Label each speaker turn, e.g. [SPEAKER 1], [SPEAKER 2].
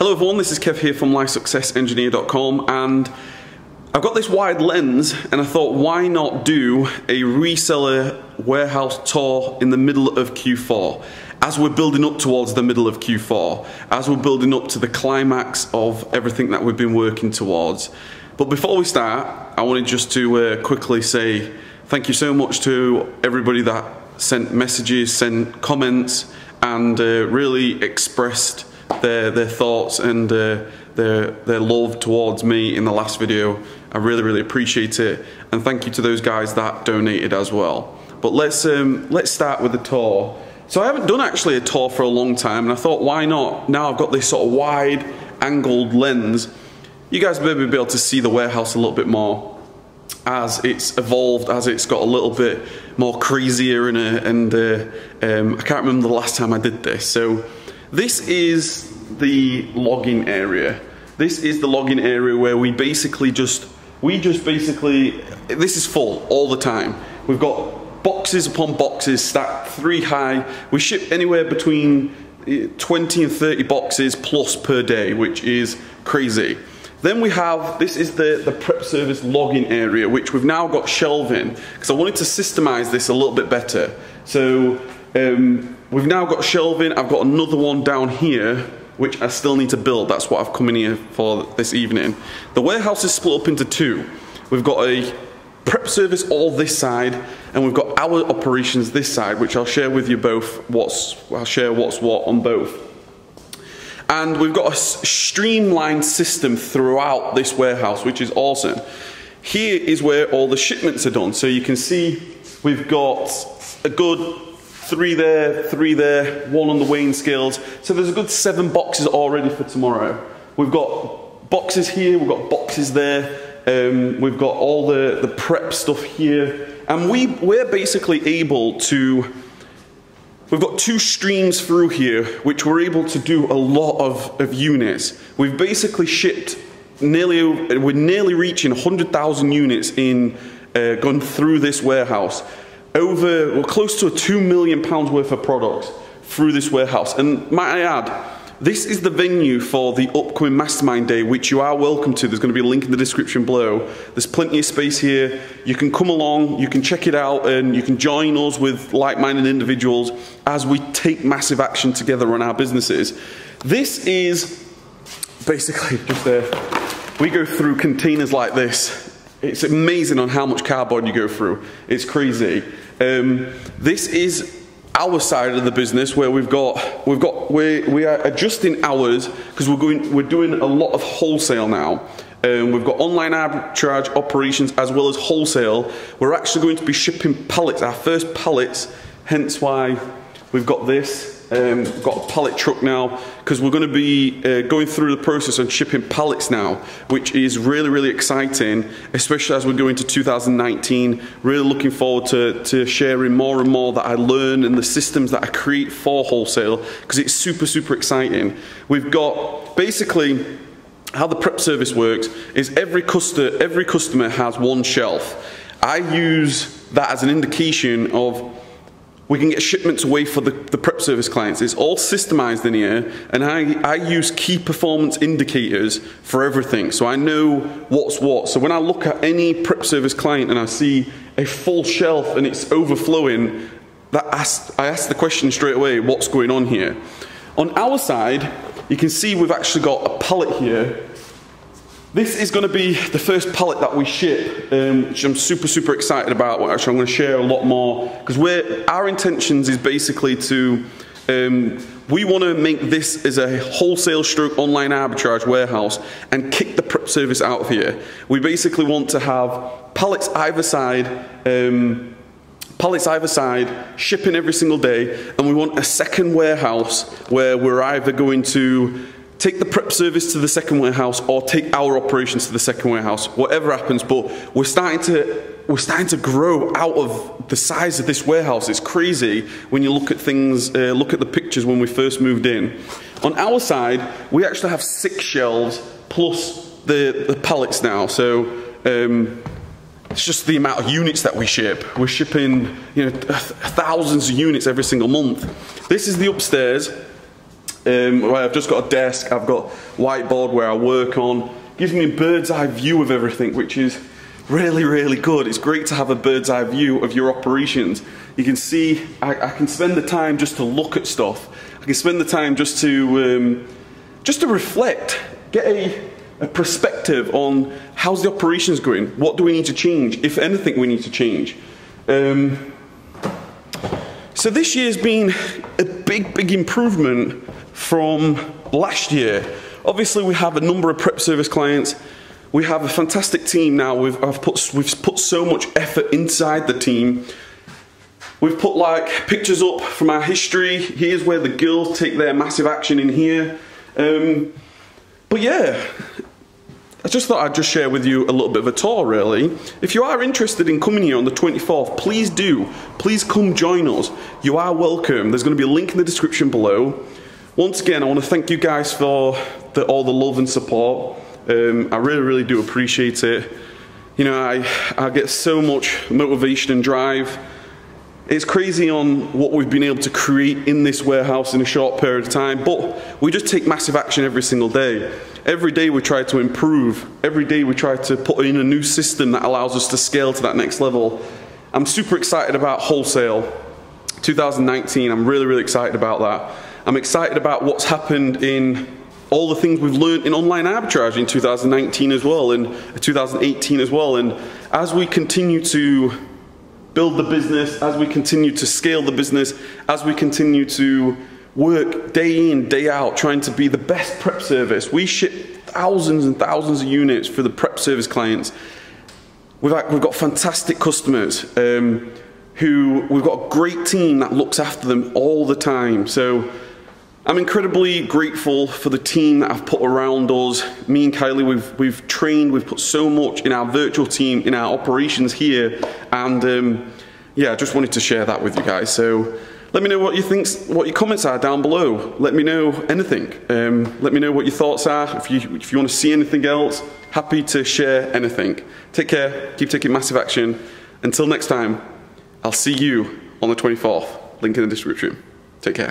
[SPEAKER 1] Hello everyone, this is Kev here from LifeSuccessEngineer.com, and I've got this wide lens and I thought, why not do a reseller warehouse tour in the middle of Q4 as we're building up towards the middle of Q4, as we're building up to the climax of everything that we've been working towards. But before we start, I wanted just to quickly say thank you so much to everybody that sent messages, sent comments, and really expressed their thoughts and their love towards me in the last video. I really appreciate it, and thank you to those guys that donated as well. But let's start with the tour. So I haven't done actually a tour for a long time, and I thought, why not? Now I've got this sort of wide angled lens, you guys may be able to see the warehouse a little bit more as it's evolved, as it's got a little bit more crazier, and I can't remember the last time I did this. So this is the login area. This is the login area where we basically just basically, this is full all the time. We've got boxes upon boxes stacked 3 high. We ship anywhere between 20 and 30 boxes plus per day, which is crazy. Then we have, this is the prep service login area, which we've now got shelving, because I wanted to systemize this a little bit better. So we've now got shelving. I've got another one down here, which I still need to build. That's what I've come in here for this evening. The warehouse is split up into 2. We've got a prep service all this side, and we've got our operations this side, which I'll share with you both. I'll share what's what on both. And we've got a streamlined system throughout this warehouse, which is awesome. Here is where all the shipments are done. So you can see we've got a good 3 there, 3 there, 1 on the weighing scales. So there's a good 7 boxes already for tomorrow. We've got boxes here, we've got boxes there, we've got all the prep stuff here. And we're basically able to, we've got 2 streams through here, which we're able to do a lot of units. We've basically shipped we're nearly reaching 100,000 units in gone through this warehouse. We're close to £2 million worth of products through this warehouse. And might I add, this is the venue for the upcoming Mastermind Day, which you are welcome to. There's going to be a link in the description below. There's plenty of space here. You can come along, you can check it out, and you can join us with like-minded individuals as we take massive action together on our businesses. This is basically just we go through containers like this. It's amazing on how much cardboard you go through. It's crazy. This is our side of the business where we are adjusting hours because we're doing a lot of wholesale now. We've got online arbitrage operations as well as wholesale. We're actually going to be shipping pallets, our first pallets, hence why we've got this. We've got a pallet truck now because we're going to be going through the process of shipping pallets now, which is really exciting, especially as we go into 2019. Really looking forward to sharing more and more that I learn and the systems that I create for wholesale, because it's super exciting. We've got basically how the prep service works is every customer has 1 shelf. I use that as an indication of we can get shipments away for the prep service clients. It's all systemized in here, and I use key performance indicators for everything, so I know what's what. So when I look at any prep service client and I see a full shelf and it's overflowing, I ask the question straight away, what's going on here? On our side, you can see we've actually got a pallet here. This is going to be the first pallet that we ship, which I'm super excited about. Actually, I'm going to share a lot more, because our intentions is basically to, we want to make this as a wholesale stroke online arbitrage warehouse and kick the prep service out of here. We basically want to have pallets either side, shipping every single day, and we want a second warehouse where we're either going to take the prep service to the second warehouse or take our operations to the second warehouse, whatever happens. But we're starting to grow out of the size of this warehouse. It's crazy when you look at things, look at the pictures when we first moved in. On our side, we actually have 6 shelves plus the pallets now. So it's just the amount of units that we ship. We're shipping, thousands of units every single month. This is the upstairs. where I've just got a desk, I've got whiteboard where I work on. Gives me a bird's eye view of everything, which is really, really good. It's great to have a bird's eye view of your operations. You can see, I can spend the time just to look at stuff. I can spend the time just to reflect, get a perspective on how's the operations going, what do we need to change, if anything we need to change. So this year's been a big improvement from last year. Obviously we have a number of prep service clients. We have a fantastic team now. We've put so much effort inside the team. We've put like pictures up from our history. Here's where the girls take their massive action in here. But yeah, I just thought I'd just share with you a little bit of a tour really. If you are interested in coming here on the 24th, please do. Please come join us. You are welcome. There's going to be a link in the description below. Once again, I want to thank you guys for all the love and support. I really do appreciate it. You know, I get so much motivation and drive. It's crazy on what we've been able to create in this warehouse in a short period of time, but we just take massive action every single day. Every day we try to improve. Every day we try to put in a new system that allows us to scale to that next level. I'm super excited about wholesale 2019. I'm really excited about that. I'm excited about what's happened in all the things we've learned in online arbitrage in 2019 as well, and 2018 as well. And as we continue to build the business, as we continue to scale the business, as we continue to work day in, day out, trying to be the best prep service. We ship thousands and thousands of units for the prep service clients. We've got fantastic customers who, we've got a great team that looks after them all the time. So I'm incredibly grateful for the team that I've put around us. Me and Kylie, we've trained, we've put so much in our virtual team, in our operations here, and yeah, I just wanted to share that with you guys. So let me know what you think, what your comments are down below. Let me know anything. Let me know what your thoughts are. If you want to see anything else, happy to share anything. Take care, keep taking massive action. Until next time, I'll see you on the 24th. Link in the description. Take care.